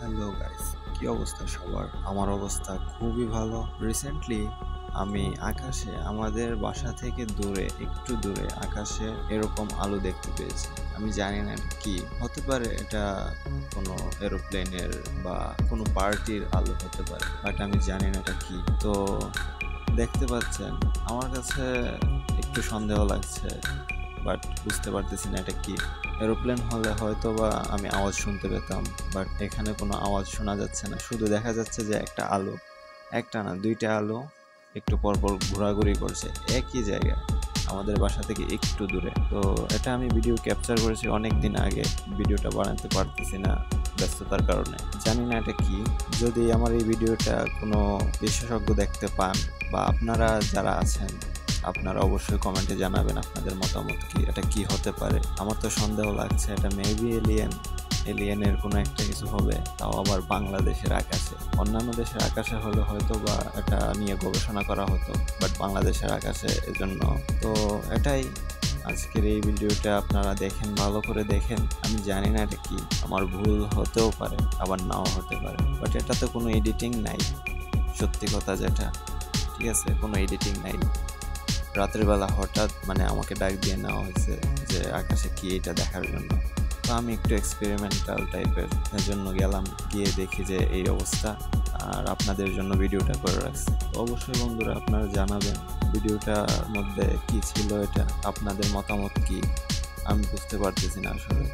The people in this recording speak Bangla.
হ্যালো গাইস, কি অবস্থা সবার? আমার অবস্থা খুবই ভালো। রিসেন্টলি আমি আকাশে আমাদের বাসা থেকে দূরে একটু দূরে আকাশে এরকম আলো দেখতে পেয়েছি। আমি জানি না এটা কি হতে পারে, এটা কোনো এরোপ্লেনের বা কোনো পার্টির আলো হতে পারে, বাট আমি জানি না এটা কি। তো দেখতে পাচ্ছেন, আমার কাছে একটু সন্দেহ লাগছে, বাট বুঝতে পারতেছি না এটা কি। এরোপ্লেন হলে হয়তো বা আমি আওয়াজ শুনতে পেতাম, বাট এখানে কোনো আওয়াজ শোনা যাচ্ছে না, শুধু দেখা যাচ্ছে যে একটা আলো, একটা না দুইটা আলো একটু পরপর ঘোরাঘুরি করছে একই জায়গায় আমাদের বাসা থেকে একটু দূরে। তো এটা আমি ভিডিও ক্যাপচার করেছি অনেক দিন আগে, ভিডিওটা বানাতে পারতেছি না ব্যস্ততার কারণে। জানি না এটা কি। যদি আমার এই ভিডিওটা কোনো বিশেষজ্ঞ দেখতে পান বা আপনারা যারা আছেন, আপনারা অবশ্যই কমেন্টে জানাবেন আপনাদের মতামত কি, এটা কি হতে পারে। আমার তো সন্দেহ লাগছে এটা মেবি এলিয়েনের কোনো একটা কিছু হবে, তাও আবার বাংলাদেশের আকাশে। অন্যান্য দেশের আকাশে হলে হয়তো বা এটা নিয়ে গবেষণা করা হতো, বাট বাংলাদেশের আকাশে, এজন্য তো এটাই আজকের এই ভিডিওটা আপনারা দেখেন, ভালো করে দেখেন। আমি জানি না এটা কি, আমার ভুল হতেও পারে আবার নাও হতে পারে, বাট এটাতে কোনো এডিটিং নাই, সত্যি কথা যেটা। ঠিক আছে, কোনো এডিটিং নাই। রাতের বেলা হঠাৎ আমাকে ডাক দিয়ে নেওয়া হয়েছে যে আকাশে কি এটা দেখার জন্য। তো আমি একটু এক্সপেরিমেন্টাল টাইপের জন্য গেলাম, গিয়ে দেখি যে এই অবস্থা, আর আপনাদের জন্য ভিডিওটা করে রাখছি। তো অবশ্যই বন্ধুরা আপনারা জানাবেন ভিডিওটার মধ্যে কি ছিল, এটা আপনাদের মতামত কি, আমি বুঝতে পারতেছি না আসলে।